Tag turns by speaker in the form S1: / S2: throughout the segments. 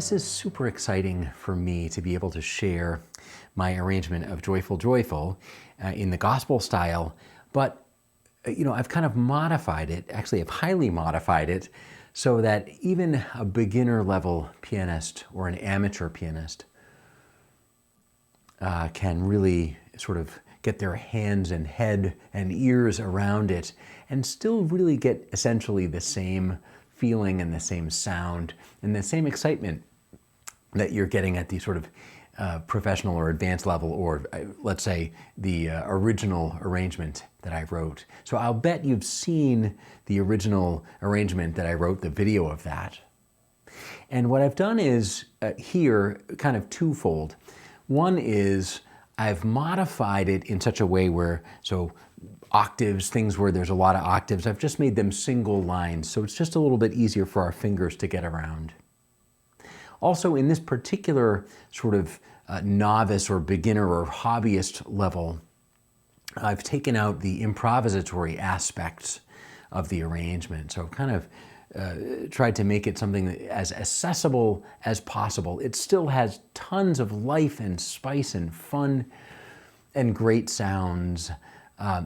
S1: This is super exciting for me to be able to share my arrangement of Joyful Joyful in the gospel style, but I've kind of modified it, actually I've highly modified it, so that even a beginner level pianist or an amateur pianist can really sort of get their hands and head and ears around it and still really get essentially the same feeling and the same sound and the same excitement that you're getting at the sort of professional or advanced level, or let's say the original arrangement that I wrote. So I'll bet you've seen the original arrangement that I wrote, the video of that. And what I've done is here kind of twofold. One is I've modified it in such a way where, so octaves, things where there's a lot of octaves, I've just made them single lines, so it's just a little bit easier for our fingers to get around. Also, in this particular sort of novice or beginner or hobbyist level, I've taken out the improvisatory aspects of the arrangement. So I've kind of tried to make it something as accessible as possible. It still has tons of life and spice and fun and great sounds.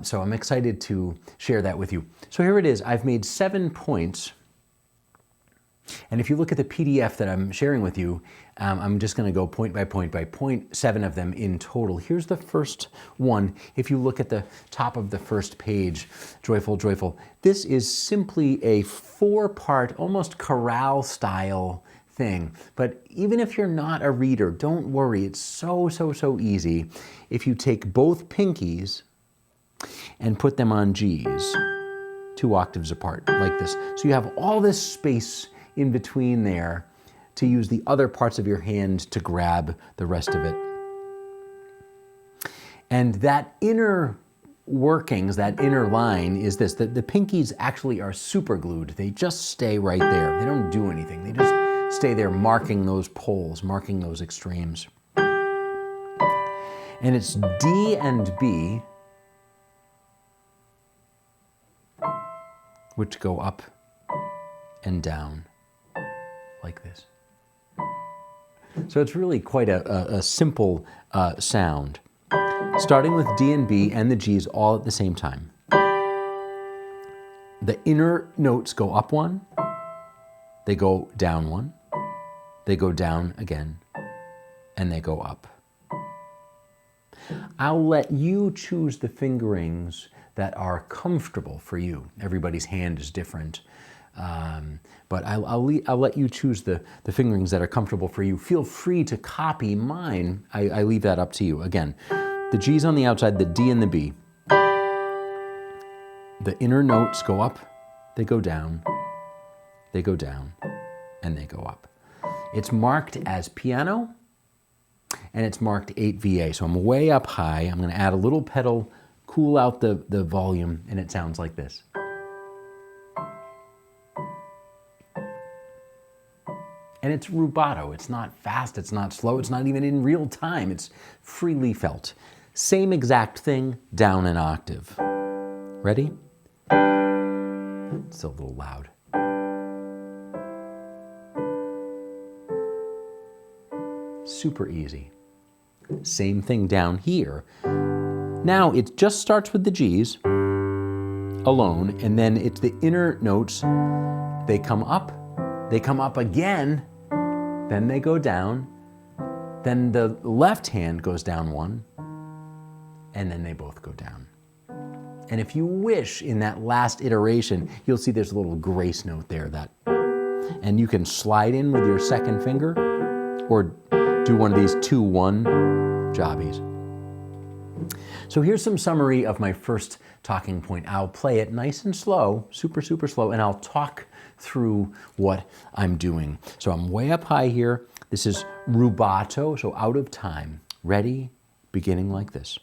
S1: So I'm excited to share that with you. So here it is. I've made 7 points. And if you look at the PDF that I'm sharing with you, I'm just going to go point by point, 7 of them in total. Here's the first one. If you look at the top of the first page, Joyful, Joyful, this is simply a 4-part, almost chorale style thing. But even if you're not a reader, don't worry. It's so easy. If you take both pinkies and put them on G's, 2 octaves apart, like this. So you have all this space in between there to use the other parts of your hand to grab the rest of it. And that inner workings, that inner line is this, that the pinkies actually are super glued. They just stay right there. They don't do anything. They just stay there marking those poles, marking those extremes. And it's D and B, which go up and down like this. So it's really quite a simple sound. Starting with D and B and the G's all at the same time. The inner notes go up 1, they go down 1, they go down again, and they go up. I'll let you choose the fingerings that are comfortable for you. Everybody's hand is different. But I'll let you choose the fingerings that are comfortable for you. Feel free to copy mine. I leave that up to you. Again, the G's on the outside, the D and the B. The inner notes go up, they go down, and they go up. It's marked as piano, and it's marked 8 VA. So I'm way up high. I'm going to add a little pedal, cool out the volume, and it sounds like this. And it's rubato. It's not fast, it's not slow, it's not even in real time. It's freely felt. Same exact thing, down an octave. Ready? It's a little loud. Super easy. Same thing down here. Now it just starts with the G's alone, and then it's the inner notes. They come up again, then they go down, then the left hand goes down 1, and then they both go down. And if you wish, in that last iteration, you'll see there's a little grace note there, and you can slide in with your second finger, or do one of these 2-1 jobbies. So here's some summary of my first talking point. I'll play it nice and slow, super slow, and I'll talk through what I'm doing. So I'm way up high here. This is rubato, so out of time. Ready? Beginning like this.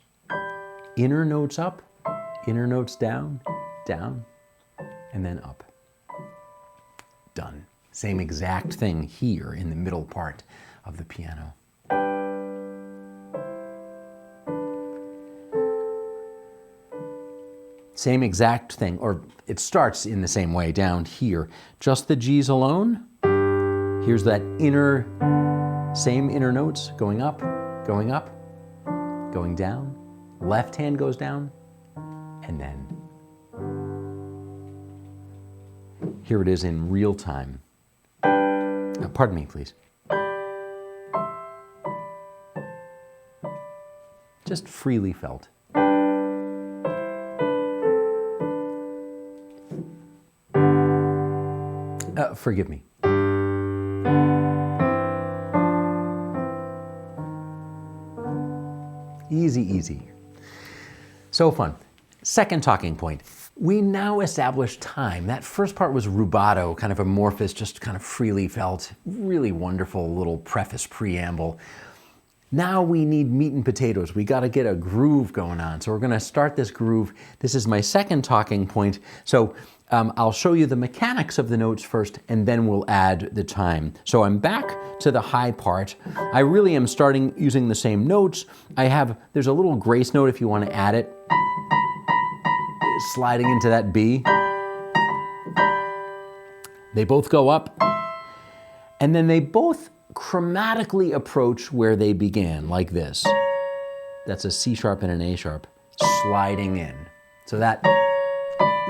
S1: Inner notes up, inner notes down, down, and then up. Done. Same exact thing here in the middle part of the piano. Same exact thing, or it starts in the same way down here. Just the G's alone, Here's that same inner notes going up, going down. Left hand goes down, and then here it is in real time. Pardon me, please. Just freely felt. Forgive me. Easy, easy. So fun. Second talking point. We now establish time. That first part was rubato, kind of amorphous, just kind of freely felt. Really wonderful little preface preamble. Now we need meat and potatoes. We got to get a groove going on. So we're going to start this groove. This is my second talking point. So I'll show you the mechanics of the notes first, and then we'll add the time. So I'm back to the high part. I really am starting using the same notes. There's a little grace note if you want to add it. Sliding into that B. They both go up, and then they both chromatically approach where they began, like this. That's a C sharp and an A sharp, sliding in. So that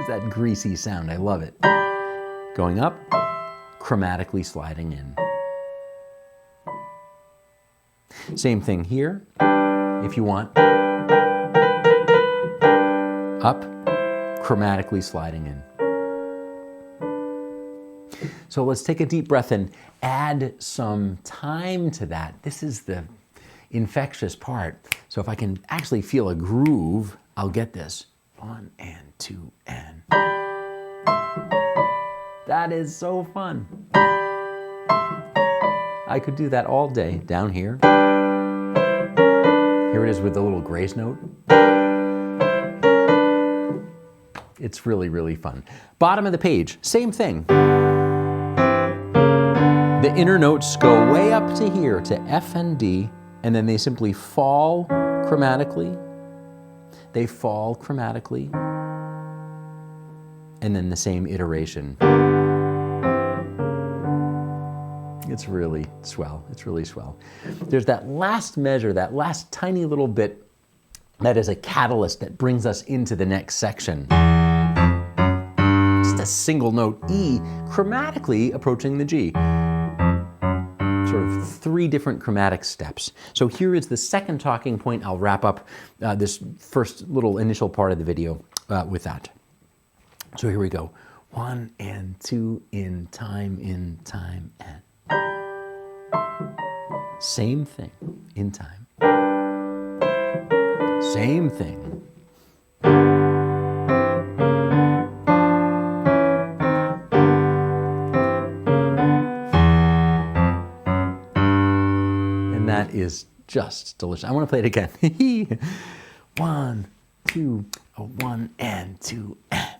S1: is that greasy sound. I love it. Going up, chromatically sliding in. Same thing here, if you want. Up, chromatically sliding in. So let's take a deep breath and add some time to that. This is the infectious part. So if I can actually feel a groove, I'll get this. 1 and 2 and. That is so fun. I could do that all day down here. Here it is with the little grace note. It's really, really fun. Bottom of the page, same thing. The inner notes go way up to here, to F and D, and then they simply fall chromatically. They fall chromatically, and then the same iteration. It's really swell. It's really swell. There's that last measure, that last tiny little bit that is a catalyst that brings us into the next section. Just a single note E chromatically approaching the G. Sort of 3 different chromatic steps. So here is the second talking point. I'll wrap up this first little initial part of the video with that. So here we go. 1 and 2 in time, and. Same thing in time. Same thing. That is just delicious. I want to play it again. 1, 2, 1 and 2 and.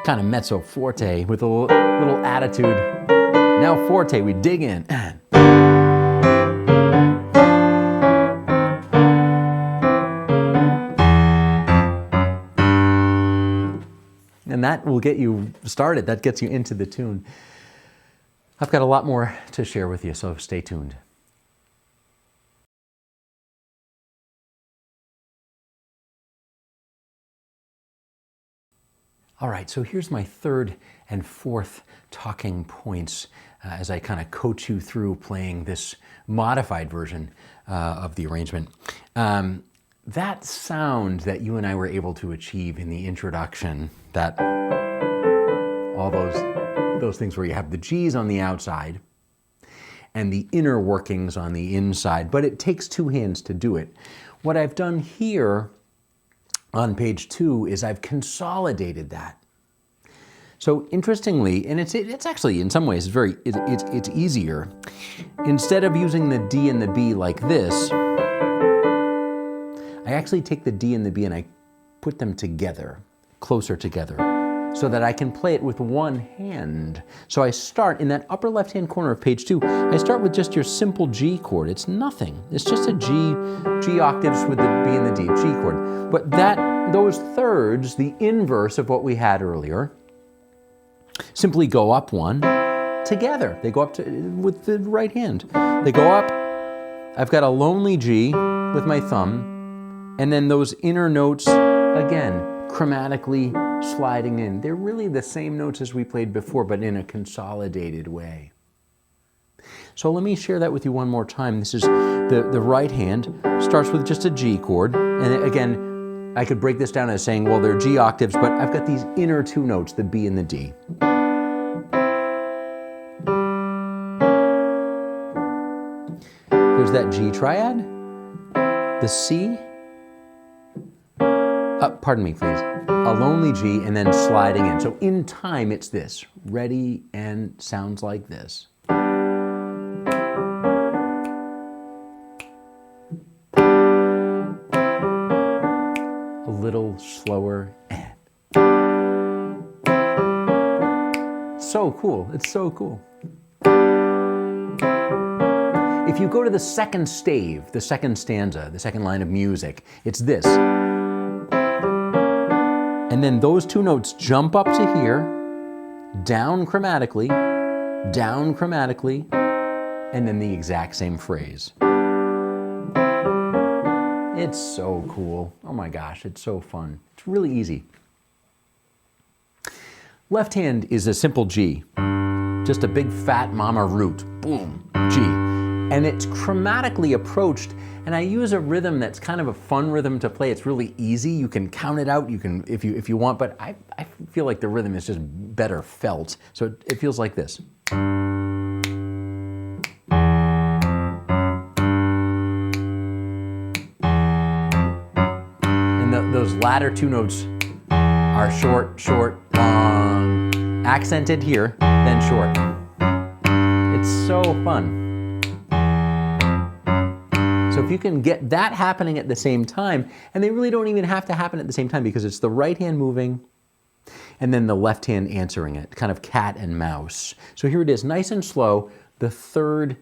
S1: Kind of mezzo forte with a little attitude. Now forte, we dig in. And that will get you started. That gets you into the tune. I've got a lot more to share with you, so stay tuned. All right, so here's my third and fourth talking points as I kind of coach you through playing this modified version of the arrangement. That sound that you and I were able to achieve in the introduction, that all those things where you have the G's on the outside and the inner workings on the inside, but it takes 2 hands to do it. What I've done here on page 2 is I've consolidated that. So interestingly, and it's actually in some ways it's easier. Instead of using the D and the B like this, I actually take the D and the B and I put them together, closer together, so that I can play it with one hand. So I start in that upper left-hand corner of page 2, I start with just your simple G chord. It's nothing. It's just a G octaves with the B and the D, G chord. But those thirds, the inverse of what we had earlier, simply go up 1, together. They go up to, with the right hand. They go up. I've got a lonely G with my thumb, and then those inner notes, again, chromatically sliding in. They're really the same notes as we played before, but in a consolidated way. So let me share that with you one more time. This is the right hand, starts with just a G chord, and again, I could break this down as saying, well, they're G octaves, but I've got these inner two notes, the B and the D. There's that G triad, the C, pardon me, please, a lonely G, and then sliding in. So in time, it's this, ready and sounds like this. A little slower and. So cool, it's so cool. If you go to the second stave, the second stanza, the second line of music, it's this. And then those two notes jump up to here, down chromatically, and then the exact same phrase. It's so cool. Oh my gosh, it's so fun. It's really easy. Left hand is a simple G, just a big fat mama root, boom, G. And it's chromatically approached, and I use a rhythm that's kind of a fun rhythm to play. It's really easy. You can count it out. You can, if you want, but I feel like the rhythm is just better felt. So it feels like this. And those latter two notes are short, short, long, accented here, then short. It's so fun. So if you can get that happening at the same time, and they really don't even have to happen at the same time because it's the right hand moving and then the left hand answering it, kind of cat and mouse. So here it is, nice and slow, the third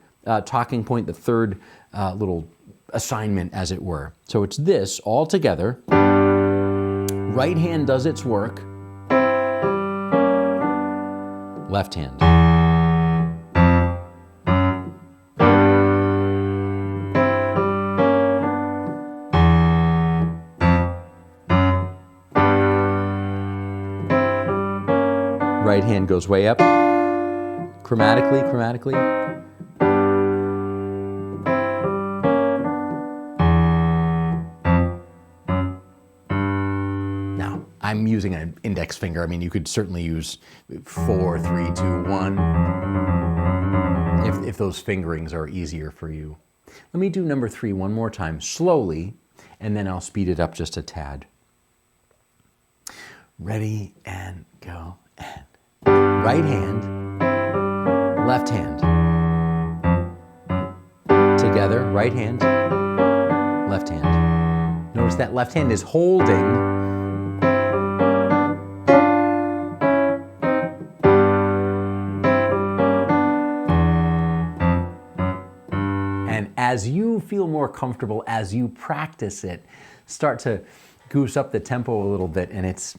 S1: talking point, the third little assignment, as it were. So it's this all together. Right hand does its work. Left hand. Right hand goes way up, chromatically. Now, I'm using an index finger. I mean, you could certainly use 4, 3, 2, 1, if those fingerings are easier for you. Let me do number 3 one more time, slowly, and then I'll speed it up just a tad. Ready, and go, and. Right hand, left hand. Together, right hand, left hand. Notice that left hand is holding. And as you feel more comfortable, as you practice it, start to goose up the tempo a little bit, and it's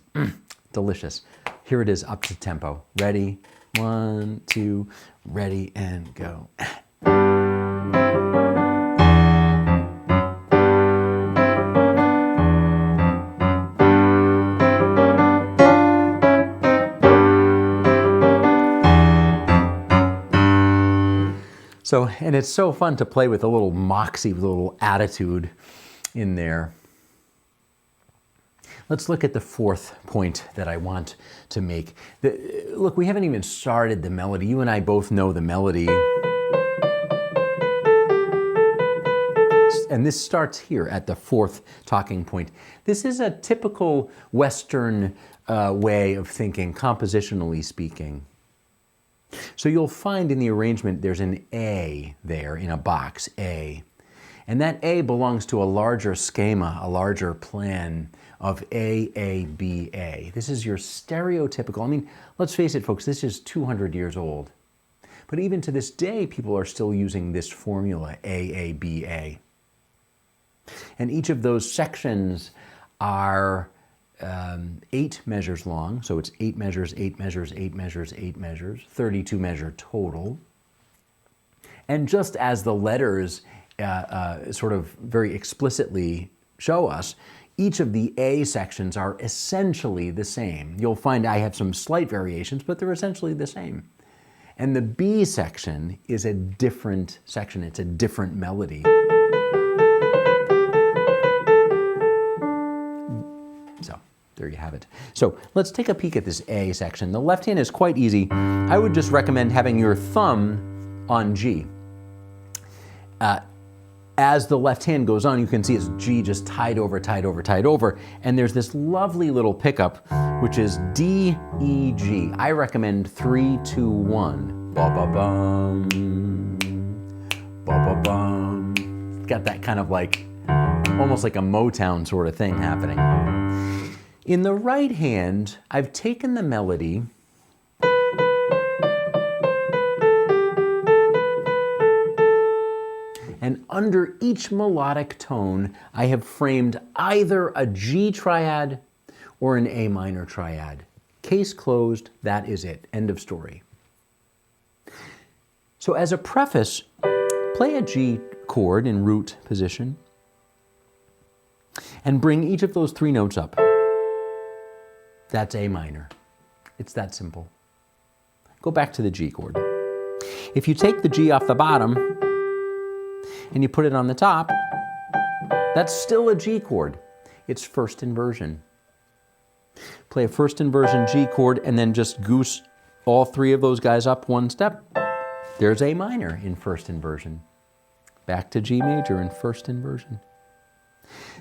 S1: delicious. Here it is, up to tempo. Ready, 1, 2, ready, and go. So, and it's so fun to play with a little moxie, with a little attitude in there. Let's look at the fourth point that I want to make. Look, we haven't even started the melody. You and I both know the melody. And this starts here at the fourth talking point. This is a typical Western way of thinking, compositionally speaking. So you'll find in the arrangement there's an A there in a box, A. And that A belongs to a larger schema, a larger plan of A, B, A. This is your stereotypical, I mean, let's face it, folks, this is 200 years old. But even to this day, people are still using this formula, A, B, A. And each of those sections are 8 measures long, so it's 8 measures, 8 measures, 8 measures, 8 measures, 32 measure total. And just as the letters sort of very explicitly show us, each of the A sections are essentially the same. You'll find I have some slight variations, but they're essentially the same. And the B section is a different section. It's a different melody. So there you have it. So let's take a peek at this A section. The left hand is quite easy. I would just recommend having your thumb on G. As the left hand goes on, you can see it's G just tied over, tied over, tied over. And there's this lovely little pickup, which is D, E, G. I recommend 3, 2, 1. Ba-ba-bum, ba-ba-bum. It's got that kind of like, almost like a Motown sort of thing happening. In the right hand, I've taken the melody and under each melodic tone, I have framed either a G triad or an A minor triad. Case closed, that is it. End of story. So as a preface, play a G chord in root position and bring each of those 3 notes up. That's A minor. It's that simple. Go back to the G chord. If you take the G off the bottom and you put it on the top, that's still a G chord. It's first inversion. Play a first inversion G chord and then just goose all 3 of those guys up 1 step. There's A minor in first inversion. Back to G major in first inversion.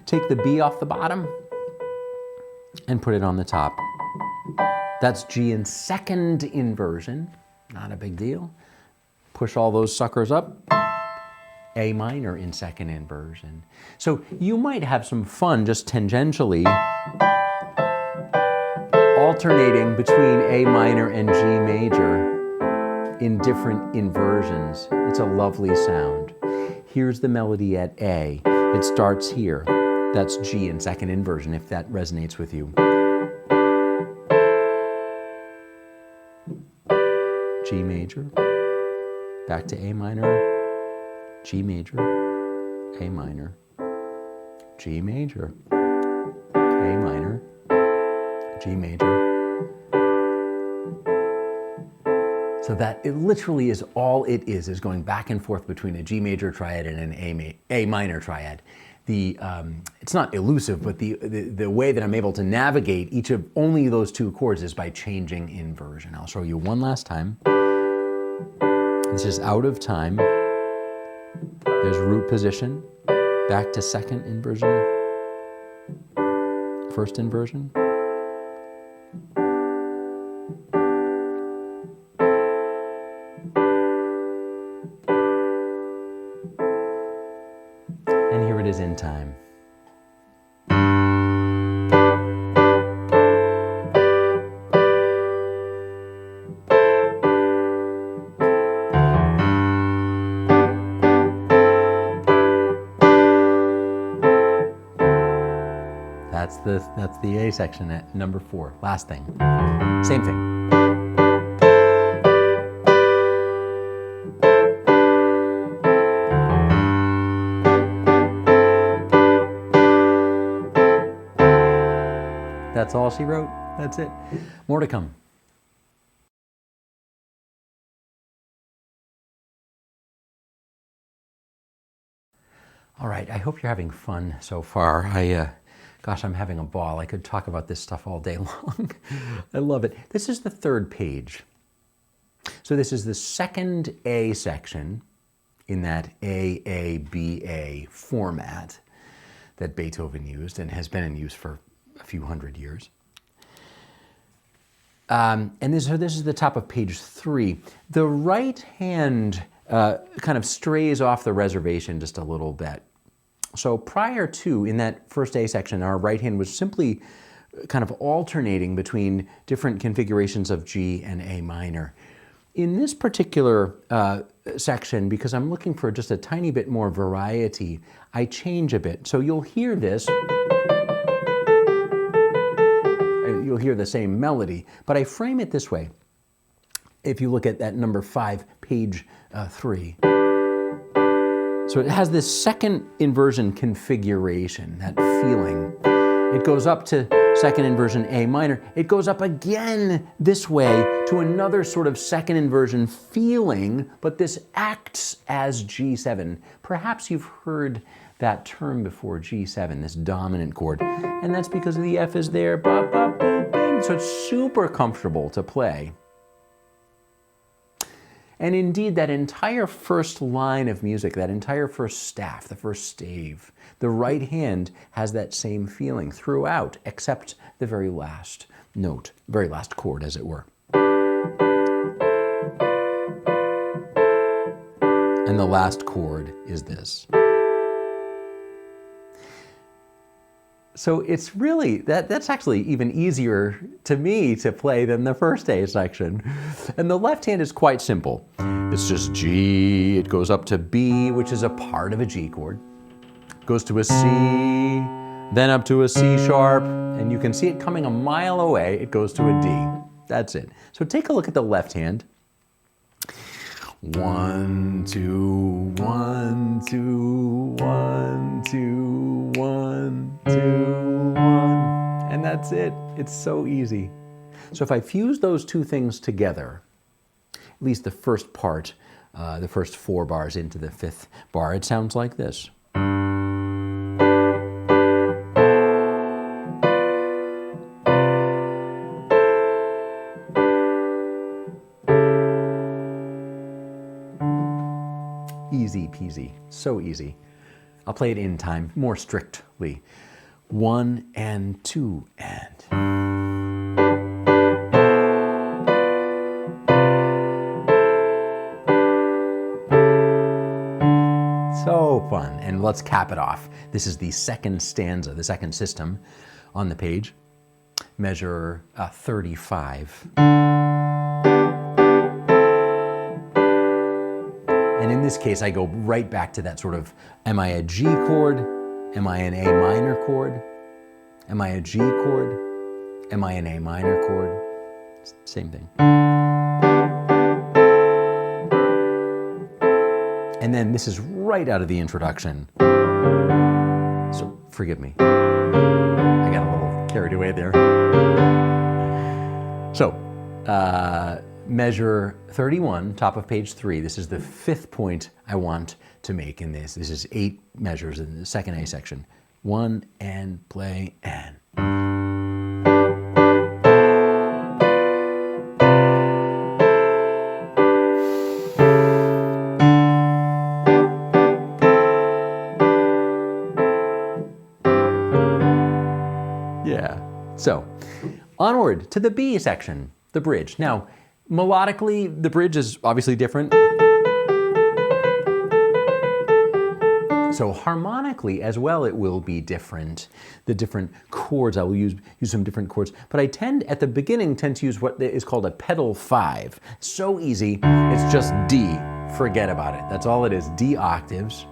S1: Take the B off the bottom and put it on the top. That's G in second inversion. Not a big deal. Push all those suckers up. A minor in second inversion. So you might have some fun just tangentially alternating between A minor and G major in different inversions. It's a lovely sound. Here's the melody at A. It starts here. That's G in second inversion, if that resonates with you. G major, back to A minor, G major, A minor, G major, A minor, G major. So that it literally is all it is going back and forth between a G major triad and an A minor triad. It's not elusive, but the way that I'm able to navigate each of only those 2 chords is by changing inversion. I'll show you one last time. This is out of time. There's root position, back to second inversion, first inversion. And here it is in time. That's the A section at number 4. Last thing. Same thing. That's all she wrote. That's it. More to come. All right, I hope you're having fun so far. Gosh, I'm having a ball. I could talk about this stuff all day long. I love it. This is the 3rd page. So this is the second A section in that AABA format that Beethoven used and has been in use for a few hundred years. And this is the top of page 3. The right hand kind of strays off the reservation just a little bit. So prior to, in that first A section, our right hand was simply kind of alternating between different configurations of G and A minor. In this particular section, because I'm looking for just a tiny bit more variety, I change a bit. So you'll hear this you'll hear the same melody, but I frame it this way. If you look at that number 5, page 3. So it has this second inversion configuration, that feeling. It goes up to second inversion A minor. It goes up again this way to another sort of second inversion feeling, but this acts as G7. Perhaps you've heard that term before, G7, this dominant chord. And that's because the F is there, ba, ba, boom, bing. So it's super comfortable to play. And indeed, that entire first line of music, that entire first staff, the first stave, the right hand has that same feeling throughout, except the very last note, very last chord, as it were. And the last chord is this. So it's really, that's actually even easier to me to play than the first A section. And the left hand is quite simple. It's just G, it goes up to B, which is a part of a G chord. Goes to a C, then up to a C sharp, and you can see it coming a mile away, it goes to a D. That's it. So take a look at the left hand. 1, 2, 1, 2, 1, 2, 1, 2, 1. And that's it. It's so easy. So if I fuse those two things together, at least the first part, the first 4 bars into the 5th bar, it sounds like this. Easy peasy, so easy. I'll play it in time, more strictly. 1 and 2 and. So fun, and let's cap it off. This is the second stanza, the second system on the page. Measure 35. And in this case, I go right back to that sort of, am I a G chord? Am I an A minor chord? Am I a G chord? Am I an A minor chord? Same thing. And then this is right out of the introduction. So forgive me. I got a little carried away there. So, measure 31, top of page 3. This is the 5th point I want to make in this. This is 8 measures in the second A section. 1 and play and. Yeah. So, onward to the B section, the bridge. Now, melodically, the bridge is obviously different. So harmonically as well, it will be different. The different chords, I will use some different chords. But I at the beginning, tend to use what is called a pedal 5. So easy, it's just D. Forget about it. That's all it is, D octaves.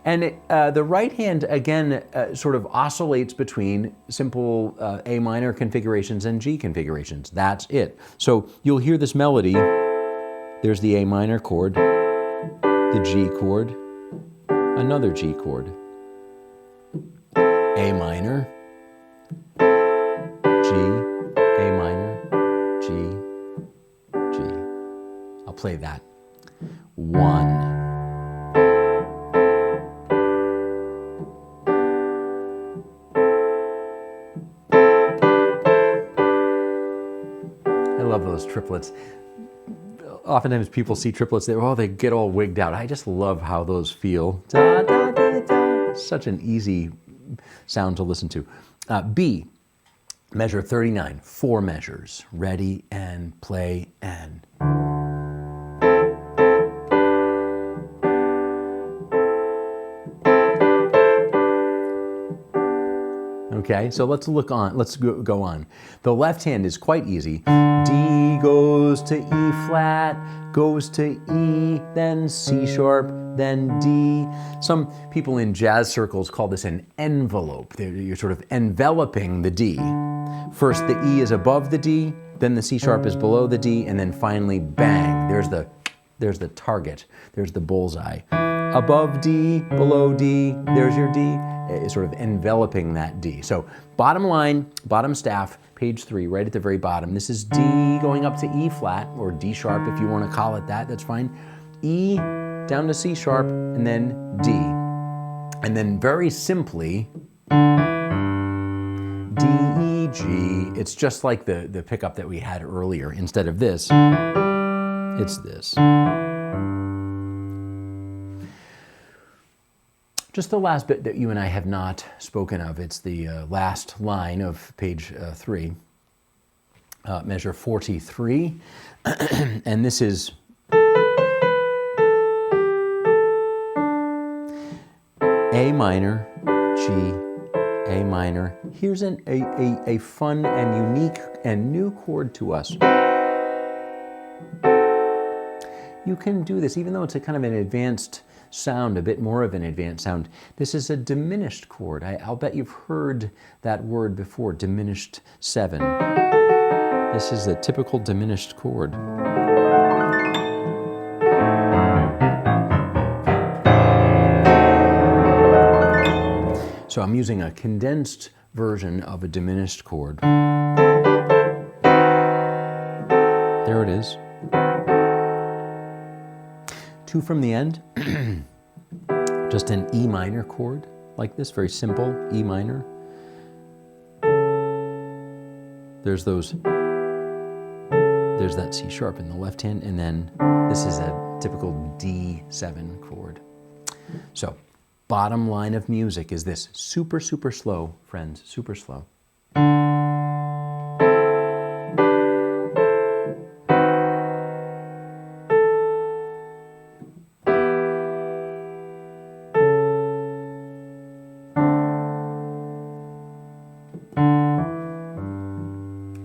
S1: And the right hand, again, sort of oscillates between simple A minor configurations and G configurations. That's it. So you'll hear this melody. There's the A minor chord, the G chord, another G chord, A minor, G, A minor, G, G. I'll play that. 1. I love those triplets. Oftentimes people see triplets, they get all wigged out. I just love how those feel. Da, da, da, da. Such an easy sound to listen to. B, measure 39, 4 measures. Ready and play and. Okay, so let's go on. The left hand is quite easy. D goes to E flat, goes to E, then C sharp, then D. Some people in jazz circles call this an envelope. You're sort of enveloping the D. First the E is above the D, then the C sharp is below the D, and then finally bang, there's the target, there's the bullseye. Above D, below D, there's your D, sort of enveloping that D. So bottom line, bottom staff, page 3, right at the very bottom. This is D going up to E flat, or D sharp if you want to call it that, that's fine. E down to C sharp, and then D. And then very simply, D, E, G. It's just like the pickup that we had earlier. Instead of this, it's this. Just the last bit that you and I have not spoken of. It's the last line of page 3, measure 43. And this is A minor, G, A minor. Here's a fun and unique and new chord to us. You can do this, even though it's a kind of an advanced sound, a bit more of an advanced sound. This is a diminished chord. I'll bet you've heard that word before, diminished 7. This is a typical diminished chord. So I'm using a condensed version of a diminished chord. There it is. 2 from the end, just an E minor chord, like this, very simple, E minor. There's that C sharp in the left hand, and then this is a typical D7 chord. So, bottom line of music is this, super, super slow, friends, super slow.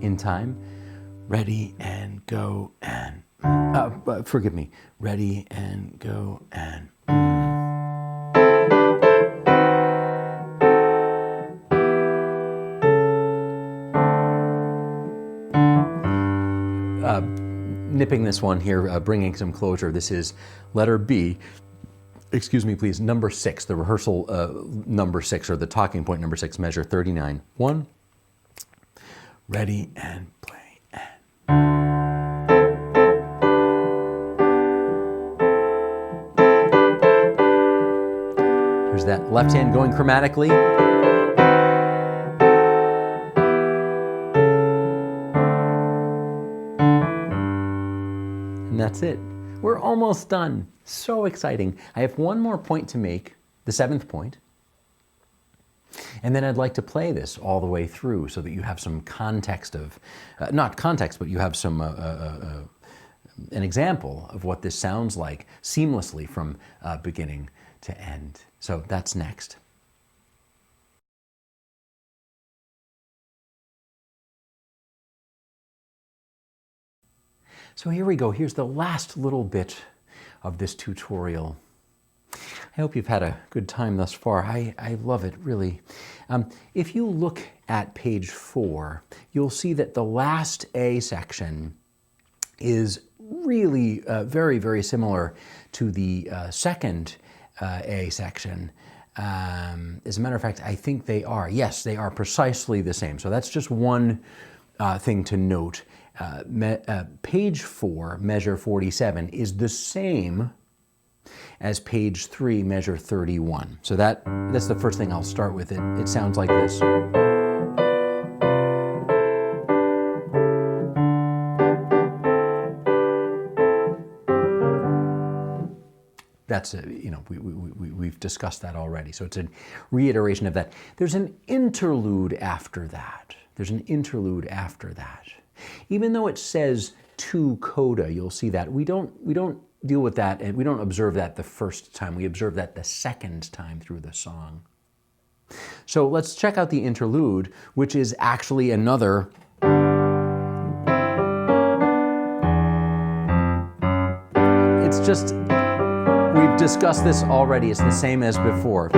S1: In time, ready and go and, forgive me, ready and go and. Nipping this one here, bringing some closure. This is letter B. Excuse me, please. Number 6, the rehearsal number 6, or the talking point number 6, measure 39. 1. Ready and play and. Here's that left hand going chromatically. And that's it. We're almost done. So exciting. I have one more point to make, the 7th point. And then I'd like to play this all the way through so that you have some context of, not context, but you have some, an example of what this sounds like seamlessly from beginning to end. So that's next. So here we go. Here's the last little bit of this tutorial. I hope you've had a good time thus far. I love it, really. If you look at page 4, you'll see that the last A section is really very, very similar to the second A section. As a matter of fact, I think they are. Yes, they are precisely the same. So that's just one thing to note. Page 4, measure 47, is the same as page 3, measure 31. So that's the first thing I'll start with. It sounds like this. That's we've discussed that already. So it's a reiteration of that. There's an interlude after that. Even though it says 2 coda, you'll see that we don't deal with that, and we don't observe that the first time. We observe that the second time through the song. So let's check out the interlude, which is actually another it's just, we've discussed this already, it's the same as before.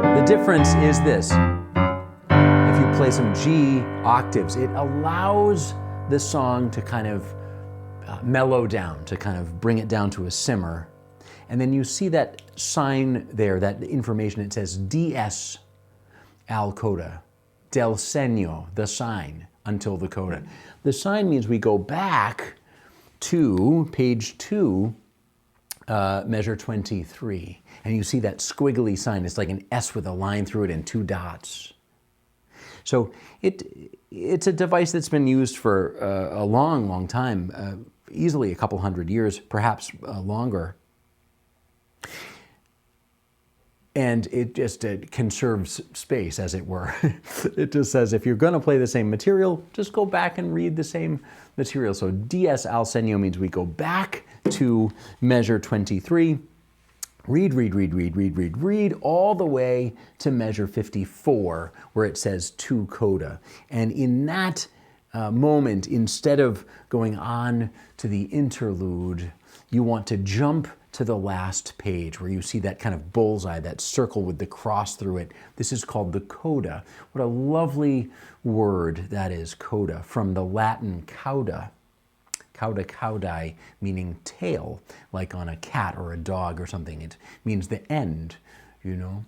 S1: The difference is this. If you play some G octaves, it allows the song to kind of mellow down, to kind of bring it down to a simmer. And then you see that sign there, that information, it says DS al coda, del segno, the sign, until the coda. The sign means we go back to page 2, measure 23. And you see that squiggly sign. It's like an S with a line through it and 2 dots. So it's a device that's been used for a long, long time, easily a couple hundred years, perhaps longer. And it just conserves space, as it were. It just says, if you're going to play the same material, just go back and read the same material. So DS al segno means we go back to measure 23, read all the way to measure 54, where it says to coda. And in that moment, instead of going on to the interlude, you want to jump to the last page where you see that kind of bullseye, that circle with the cross through it. This is called the coda. What a lovely word that is, coda, from the Latin cauda. Cauda caudai, meaning tail, like on a cat or a dog or something. It means the end, you know,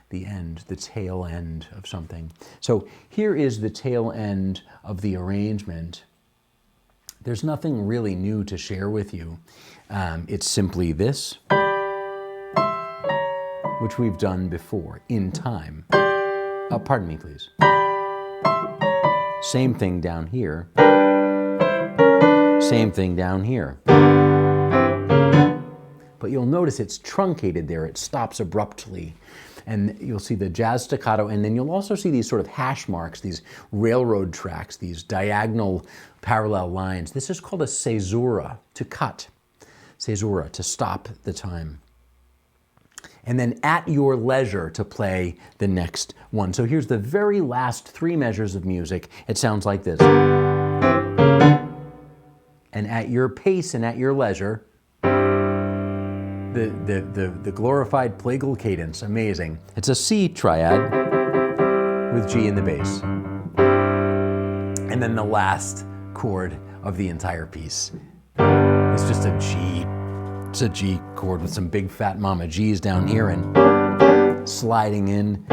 S1: the end, the tail end of something. So here is the tail end of the arrangement. There's nothing really new to share with you. It's simply this, which we've done before, in time. Pardon me, please. Same thing down here. Same thing down here. But you'll notice it's truncated there. It stops abruptly. And you'll see the jazz staccato, and then you'll also see these sort of hash marks, these railroad tracks, these diagonal parallel lines. This is called a caesura, to cut. Caesura, to stop the time. And then at your leisure to play the next one. So here's the very last 3 measures of music. It sounds like this. And at your pace and at your leisure, the glorified plagal cadence, amazing. It's a C triad with G in the bass. And then the last chord of the entire piece is just a G. It's a G chord with some big fat mama G's down here and sliding in.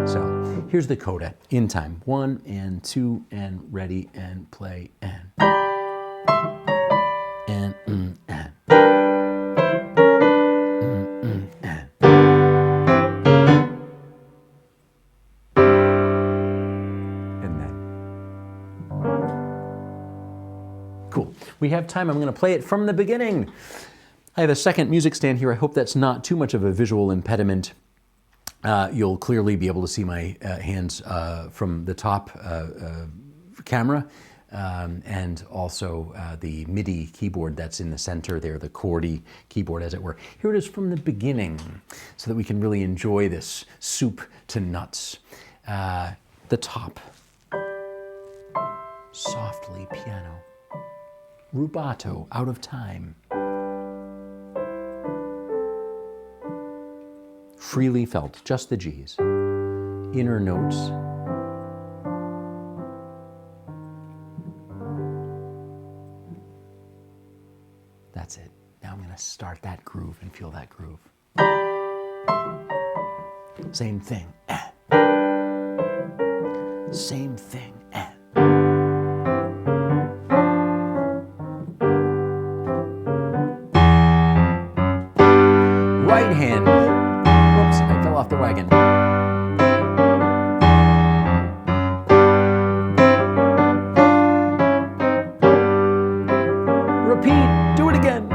S1: So here's the coda in time. 1 and 2 and ready and play and. Cool. We have time. I'm going to play it from the beginning. I have a second music stand here. I hope that's not too much of a visual impediment. You'll clearly be able to see my hands from the top camera, and also the MIDI keyboard that's in the center there, the chordy keyboard, as it were. Here it is from the beginning, so that we can really enjoy this soup to nuts. The top. Softly piano. Rubato, out of time. Freely felt, just the G's. Inner notes. That's it. Now I'm going to start that groove and feel that groove. Same thing. Same thing. Right hand. Whoops, I fell off the wagon. Repeat. Do it again.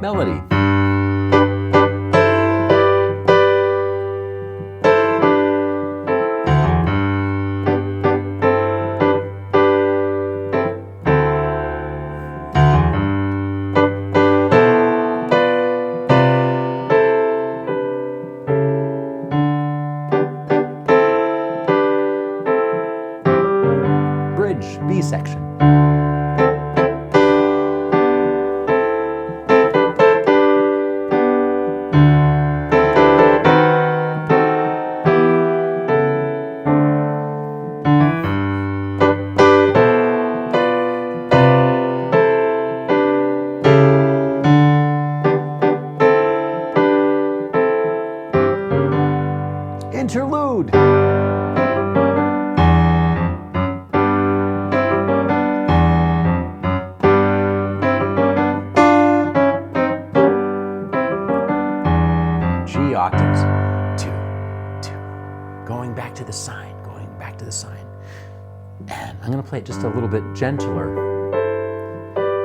S1: Melody. interlude. G octaves, 2, 2. Going back to the sign, going back to the sign. And I'm going to play it just a little bit gentler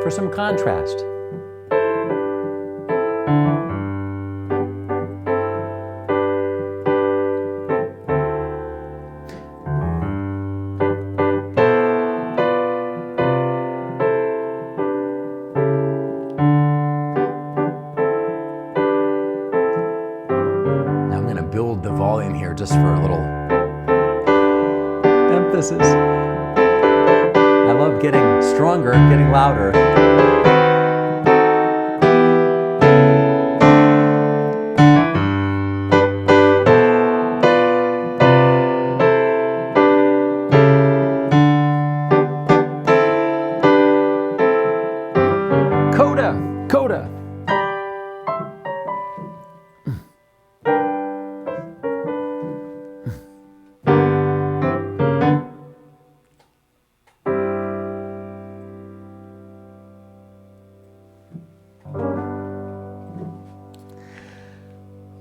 S1: for some contrast. Now I'm going to build the volume here just for a little emphasis. I love getting stronger, getting louder. Coda, coda.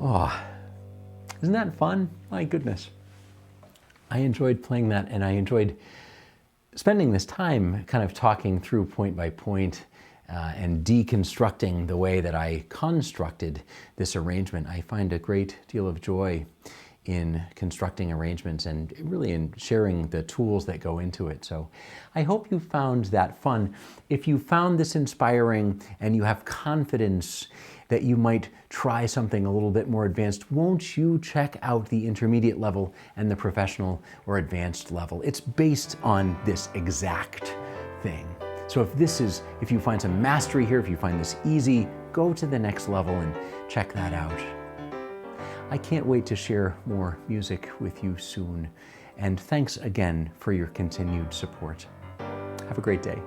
S1: Oh, isn't that fun? My goodness. I enjoyed playing that, and I enjoyed spending this time kind of talking through point by point and deconstructing the way that I constructed this arrangement. I find a great deal of joy in constructing arrangements and really in sharing the tools that go into it. So I hope you found that fun. If you found this inspiring and you have confidence that you might try something a little bit more advanced, won't you check out the intermediate level and the professional or advanced level? It's based on this exact thing. So if you find some mastery here, if you find this easy, go to the next level and check that out. I can't wait to share more music with you soon. And thanks again for your continued support. Have a great day.